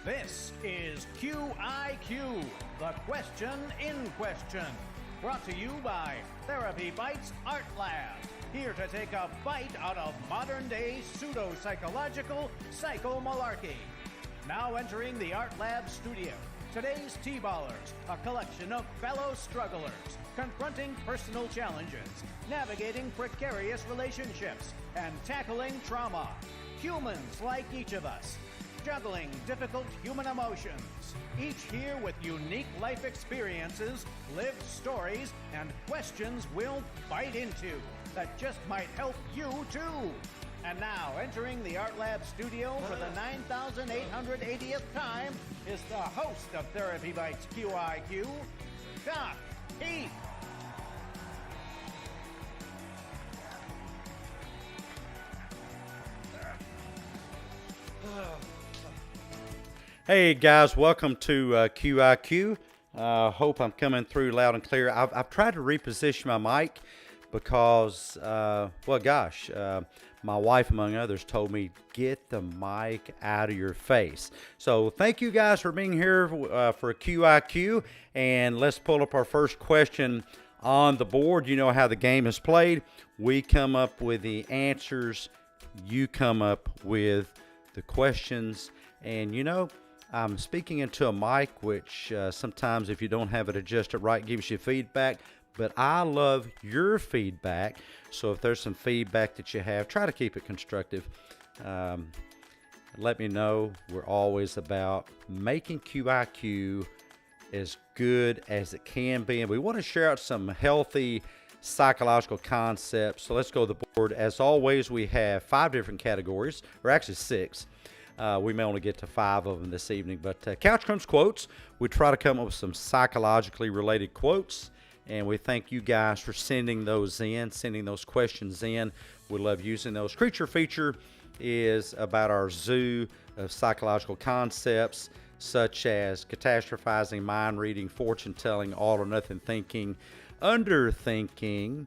This is QiQ, the question in question. Brought to you by TherapyBites Art Lab. Here to take a bite out of modern-day pseudo-psychological psycho-malarkey. Now entering the Art Lab studio, today's T-Ballers, a collection of fellow strugglers, confronting personal challenges, navigating precarious relationships, and tackling trauma. Humans like each of us, juggling difficult human emotions, each here with unique life experiences, lived stories, and questions we'll bite into that just might help you too. And now, entering the Art Lab studio for the 9,880th time is the host of TherapyBites QiQ, Doc Heath. Hey guys, welcome to QiQ. Hope I'm coming through loud and clear. I've tried to reposition my mic because, my wife, among others, told me, get the mic out of your face. So thank you guys for being here for QiQ, and let's pull up our first question on the board. You know how the game is played. We come up with the answers. You come up with the questions, and you know, I'm speaking into a mic, which sometimes if you don't have it adjusted right, gives you feedback. But I love your feedback. So if there's some feedback that you have, try to keep it constructive. Let me know. We're always about making QiQ as good as it can be. And we want to share out some healthy psychological concepts. So let's go to the board. As always, we have 5 different categories, or actually 6. We may only get to 5 of them this evening, but Couch Crumbs quotes. We try to come up with some psychologically related quotes, and we thank you guys for sending those in, sending those questions in. We love using those. Creature Feature is about our zoo of psychological concepts, such as catastrophizing, mind reading, fortune telling, all or nothing thinking, underthinking,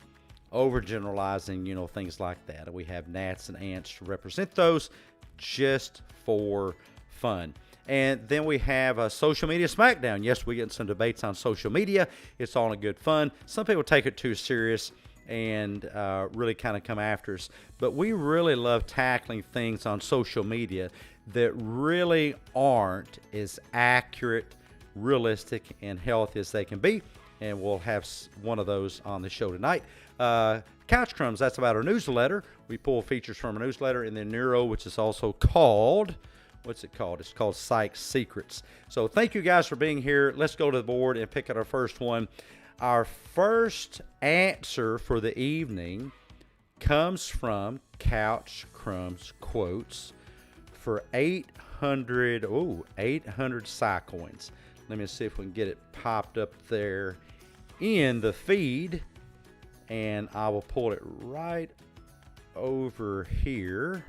overgeneralizing, you know, things like that. And we have gnats and ants to represent those, just for fun. And then we have a social media smackdown. Yes, we get some debates on social media. It's all in good fun. Some people take it too serious and really kind of come after us. But we really love tackling things on social media that really aren't as accurate, realistic, and healthy as they can be. And we'll have one of those on the show tonight. Couch Crumbs, that's about our newsletter. We pull features from a newsletter. And then Neuro, which is also called, what's it called? It's called Psych Secrets. So thank you guys for being here. Let's go to the board and pick out our first one. Our first answer for the evening comes from Couch Crumbs Quotes for 800 Psycoins. Let me see if we can get it popped up there in the feed. And I will pull it right over here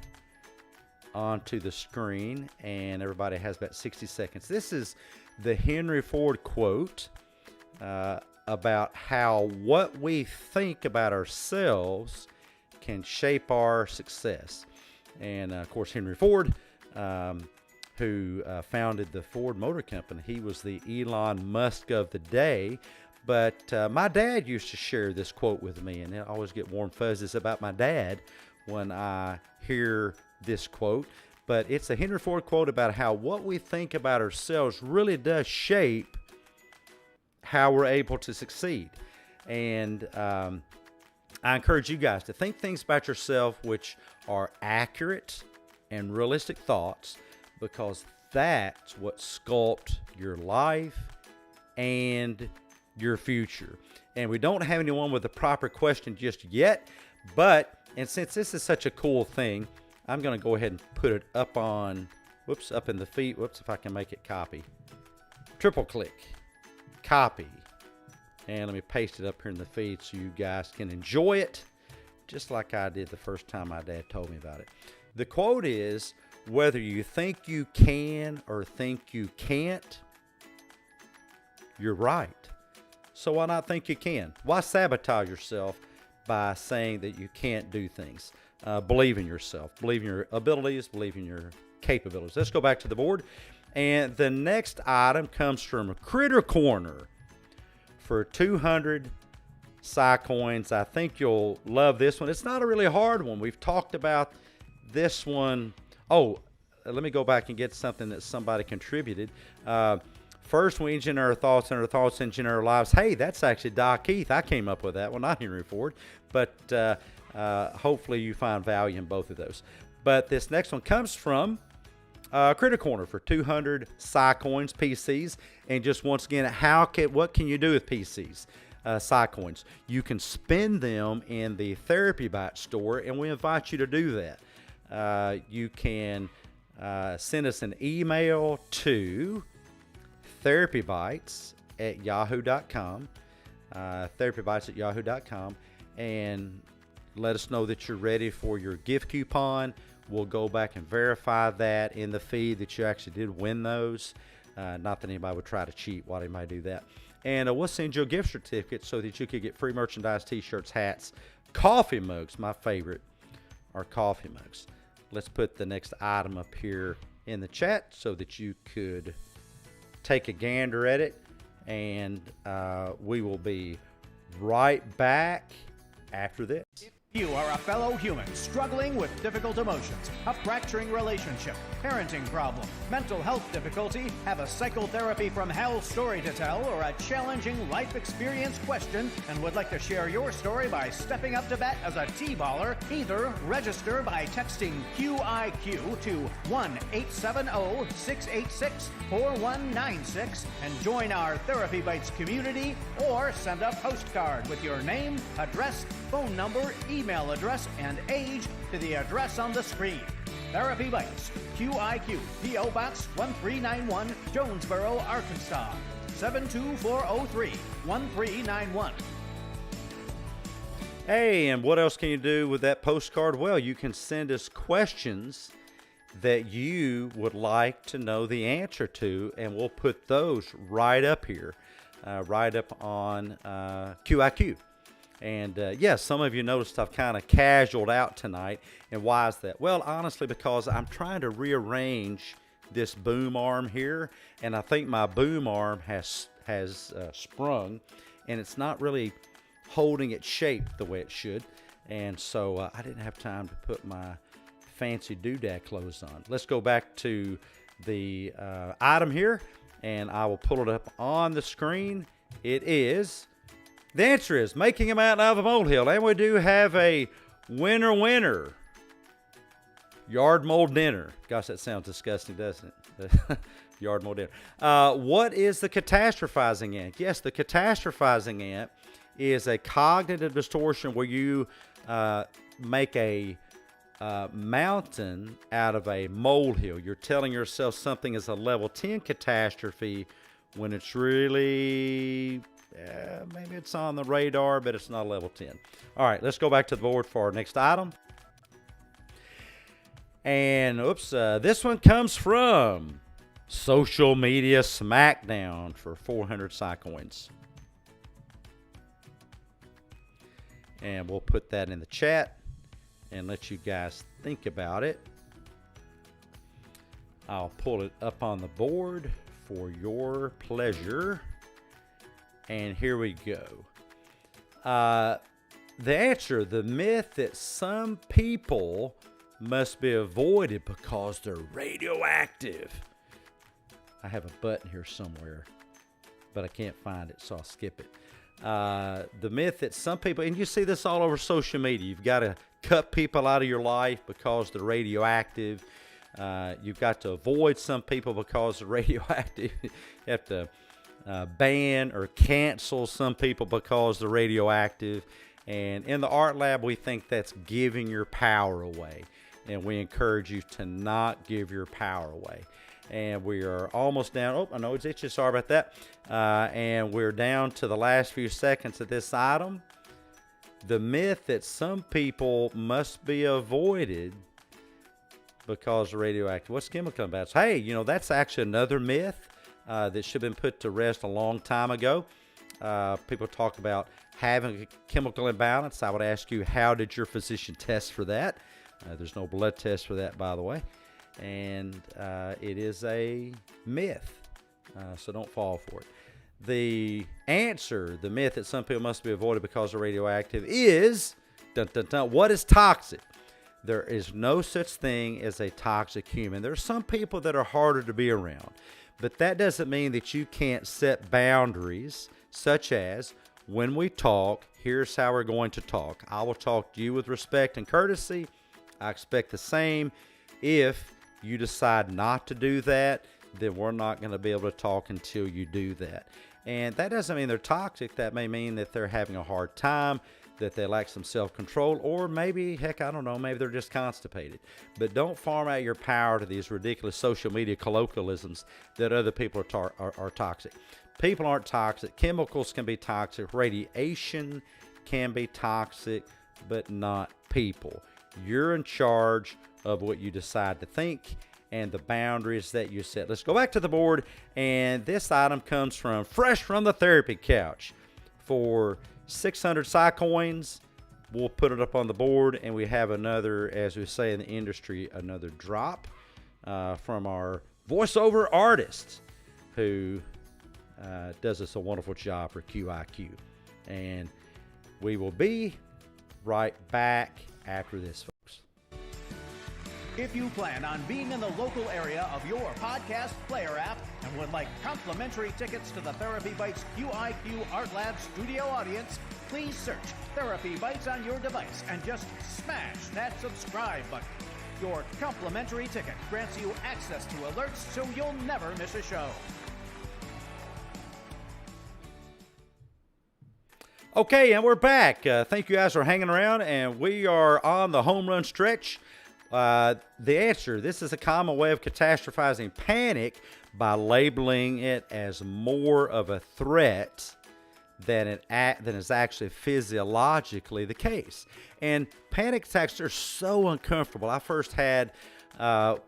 onto the screen, and everybody has about 60 seconds. This is the Henry Ford quote about how what we think about ourselves can shape our success. And of course, Henry Ford, who founded the Ford Motor Company. He was the Elon Musk of the day. But my dad used to share this quote with me, and I always get warm fuzzies about my dad when I hear this quote. But it's a Henry Ford quote about how what we think about ourselves really does shape how we're able to succeed. And I encourage you guys to think things about yourself which are accurate and realistic thoughts, because that's what sculpt your life and your future. And we don't have anyone with the proper question just yet, and since this is such a cool thing, I'm going to go ahead and put it up on, up in the feed. If I can make it copy. Triple click, copy, and let me paste it up here in the feed so you guys can enjoy it just like I did the first time my dad told me about it. The quote is, whether you think you can or think you can't, you're right. So why not think you can? Why sabotage yourself by saying that you can't do things? Believe in yourself. Believe in your abilities. Believe in your capabilities. Let's go back to the board. And the next item comes from Critter Corner for 200 Psycoins. I think you'll love this one. It's not a really hard one. We've talked about this one. Oh, let me go back and get something that somebody contributed. First, we engineer our thoughts, and our thoughts engineer our lives. Hey, that's actually Doc Keith. I came up with that one, not Henry Ford. But hopefully you find value in both of those. But this next one comes from Critter Corner for 200 Psycoins, PCs. And just once again, what can you do with PCs, Psycoins? You can spend them in the TherapyBites store, and we invite you to do that. You can send us an email to TherapyBites@yahoo.com, TherapyBites@yahoo.com, and let us know that you're ready for your gift coupon. We'll go back and verify that in the feed that you actually did win those. Not that anybody would try to cheat. Why they might do that. And we'll send you a gift certificate so that you could get free merchandise, t-shirts, hats, coffee mugs. My favorite are coffee mugs. Let's put the next item up here in the chat so that you could take a gander at it, and we will be right back after this. You are a fellow human struggling with difficult emotions, a fracturing relationship, parenting problem, mental health difficulty, have a psychotherapy from hell story to tell, or a challenging life experience question, and would like to share your story by stepping up to bat as a T-baller. Either register by texting QiQ to 1-870-686-4196 and join our TherapyBites community, or send a postcard with your name, address, phone number, email address, and age to the address on the screen. TherapyBites QiQ, P.O. Box 1391, Jonesboro, Arkansas 72403-1391. Hey, and what else can you do with that postcard? Well, you can send us questions that you would like to know the answer to, and we'll put those right up here, right up on QiQ. And yes, some of you noticed I've kind of casualed out tonight. And why is that? Well, honestly, because I'm trying to rearrange this boom arm here, and I think my boom arm has sprung, and it's not really holding its shape the way it should. And so I didn't have time to put my fancy doodad clothes on. Let's go back to the item here, and I will pull it up on the screen. The answer is making a mountain out of a molehill. And we do have a winner. Yard mold dinner. Gosh, that sounds disgusting, doesn't it? Yard mold dinner. What is the catastrophizing ant? Yes, the catastrophizing ant is a cognitive distortion where you make a mountain out of a molehill. You're telling yourself something is a level 10 catastrophe when it's really... maybe it's on the radar, but it's not level 10. All right, let's go back to the board for our next item. And this one comes from Social Media Smackdown for 400 Psycoins. And we'll put that in the chat and let you guys think about it. I'll pull it up on the board for your pleasure. And here we go. The answer, the myth that some people must be avoided because they're radioactive. I have a button here somewhere, but I can't find it, so I'll skip it. The myth that some people, and you see this all over social media, you've got to cut people out of your life because they're radioactive. You've got to avoid some people because they're radioactive. You have to ban or cancel some people because they're radioactive. And in the Art Lab, we think that's giving your power away. And we encourage you to not give your power away. And we are almost down. Oh, I know it's itchy. Sorry about that. And we're down to the last few seconds of this item. The myth that some people must be avoided because they're radioactive. What's chemical imbalance? Hey, you know, that's actually another myth that should have been put to rest a long time ago. People talk about having a chemical imbalance. I would ask you, how did your physician test for that? There's no blood test for that, by the way. And it is a myth, so don't fall for it. The answer, the myth that some people must be avoided because they're radioactive is, what is toxic? There is no such thing as a toxic human. There are some people that are harder to be around, but that doesn't mean that you can't set boundaries, such as, when we talk, here's how we're going to talk. I will talk to you with respect and courtesy. I expect the same. If you decide not to do that, then we're not going to be able to talk until you do that. And that doesn't mean they're toxic. That may mean that they're having a hard time, that they lack some self-control, or maybe, heck, I don't know, maybe they're just constipated. But don't farm out your power to these ridiculous social media colloquialisms that other people are toxic. People aren't toxic. Chemicals can be toxic. Radiation can be toxic, but not people. You're in charge of what you decide to think and the boundaries that you set. Let's go back to the board, and this item comes from fresh from the therapy couch. For 600 Psycoins, we'll put it up on the board, and we have another, as we say in the industry, another drop from our voiceover artist who does us a wonderful job for QiQ. And we will be right back after this, folks. If you plan on being in the local area of your podcast player app and would like complimentary tickets to the TherapyBites QiQ Art Lab studio audience, please search TherapyBites on your device and just smash that subscribe button. Your complimentary ticket grants you access to alerts so you'll never miss a show. Okay, and we're back. Thank you guys for hanging around, and we are on the home run stretch. The answer, this is a common way of catastrophizing panic by labeling it as more of a threat than is actually physiologically the case. And panic attacks are so uncomfortable. I first had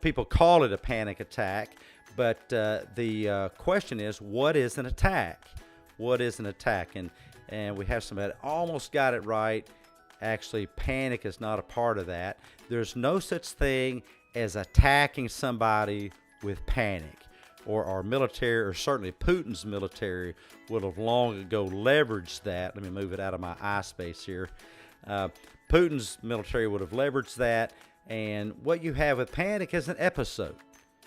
people call it a panic attack, but the question is, what is an attack? What is an attack? And we have somebody that almost got it right. Actually, panic is not a part of that. There's no such thing as attacking somebody with panic. Or our military, or certainly Putin's military, would have long ago leveraged that. Let me move it out of my eye space here. Putin's military would have leveraged that. And what you have with panic is an episode.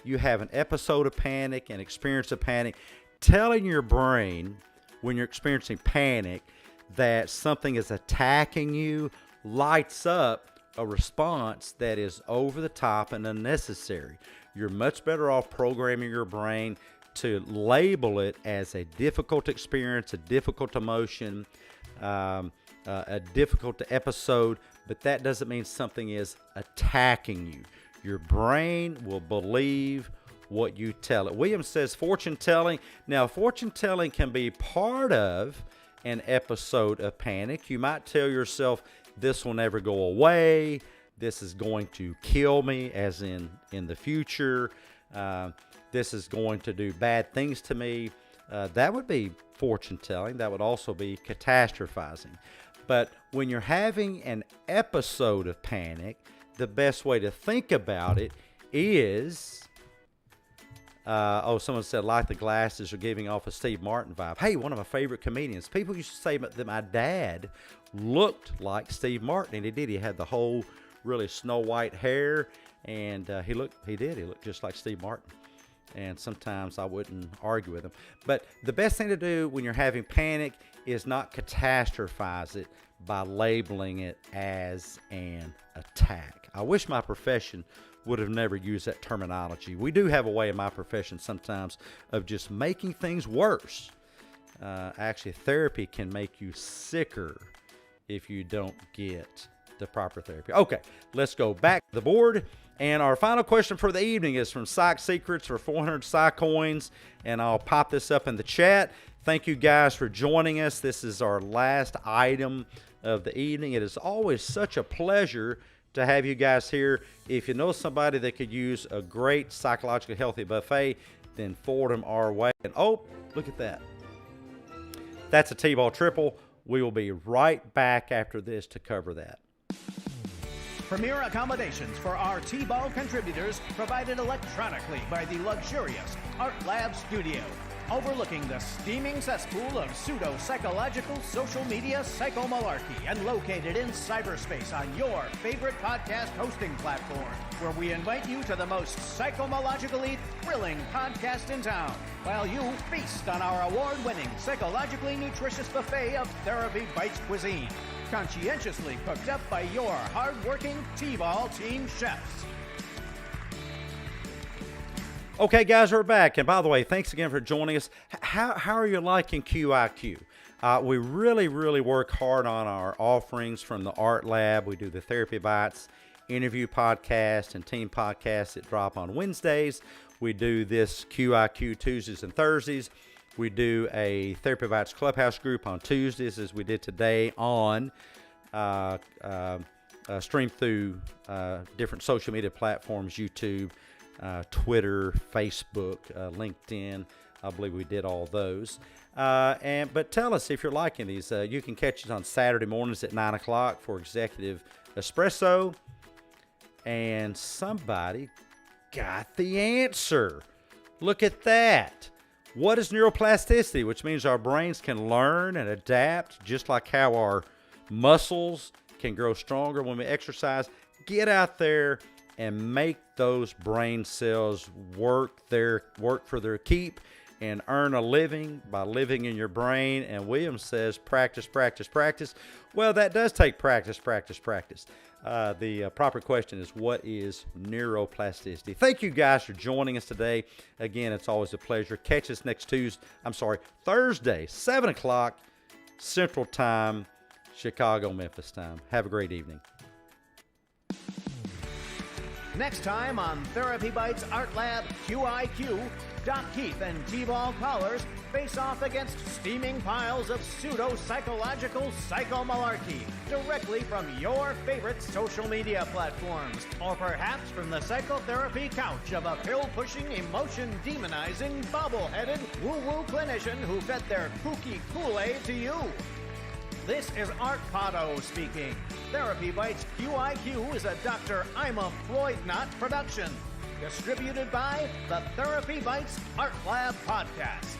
You have an episode of panic, an experience of panic, telling your brain, when you're experiencing panic, that something is attacking you, lights up a response that is over the top and unnecessary. You're much better off programming your brain to label it as a difficult experience, a difficult emotion, a difficult episode, but that doesn't mean something is attacking you. Your brain will believe what you tell it. Williams says fortune telling. Now, fortune telling can be part of an episode of panic. You might tell yourself, this will never go away. This is going to kill me, as in the future. This is going to do bad things to me. That would be fortune telling. That would also be catastrophizing. But when you're having an episode of panic, the best way to think about it is Someone said, like the glasses are giving off a Steve Martin vibe. Hey, one of my favorite comedians. People used to say that my dad looked like Steve Martin, and he did. He had the whole really snow white hair, and he looked just like Steve Martin. And sometimes I wouldn't argue with him. But the best thing to do when you're having panic is not catastrophize it by labeling it as an attack. I wish my profession would have never used that terminology. We do have a way in my profession sometimes of just making things worse. Actually, therapy can make you sicker if you don't get the proper therapy. Okay, let's go back to the board. And our final question for the evening is from Psych Secrets for 400 Psych coins. And I'll pop this up in the chat. Thank you guys for joining us. This is our last item of the evening. It is always such a pleasure to have you guys here. If you know somebody that could use a great psychologically healthy buffet, then forward them our way. And oh, look at that. That's a T-ball triple. We will be right back after this to cover that. Premier accommodations for our T-ball contributors provided electronically by the luxurious Art Lab Studio, overlooking the steaming cesspool of pseudo-psychological social media psychomalarkey and located in cyberspace on your favorite podcast hosting platform, where we invite you to the most psychomalogically thrilling podcast in town, while you feast on our award-winning psychologically nutritious buffet of TherapyBites cuisine, conscientiously cooked up by your hard-working T-ball team chefs. Okay, guys, we're back. And by the way, thanks again for joining us. How are you liking QiQ? We really, really work hard on our offerings from the Art Lab. We do the Therapy Bites interview podcast and team podcasts that drop on Wednesdays. We do this QiQ Tuesdays and Thursdays. We do a Therapy Bites Clubhouse group on Tuesdays, as we did today, on stream through different social media platforms, YouTube, Twitter, Facebook, LinkedIn. I believe we did all those. But tell us if you're liking these. You can catch us on Saturday mornings at 9 o'clock for Executive Espresso. And somebody got the answer. Look at that. What is neuroplasticity? Which means our brains can learn and adapt, just like how our muscles can grow stronger when we exercise. Get out there and make those brain cells work for their keep and earn a living by living in your brain. And Williams says, practice, practice, practice. Well, that does take practice, practice, practice. The proper question is, what is neuroplasticity? Thank you guys for joining us today. Again, it's always a pleasure. Catch us next Thursday, 7 o'clock Central Time, Chicago, Memphis time. Have a great evening. Next time on Therapy Bites Art Lab QiQ, Doc Keith and T-ball callers face off against steaming piles of pseudo-psychological psychomalarkey directly from your favorite social media platforms, or perhaps from the psychotherapy couch of a pill-pushing, emotion-demonizing, bobble-headed, woo-woo clinician who fed their kooky Kool-Aid to you. This is Art Pato speaking. Therapy Bites QiQ is a Dr. I'm a Floyd Knot production. Distributed by the Therapy Bites Art Lab Podcast.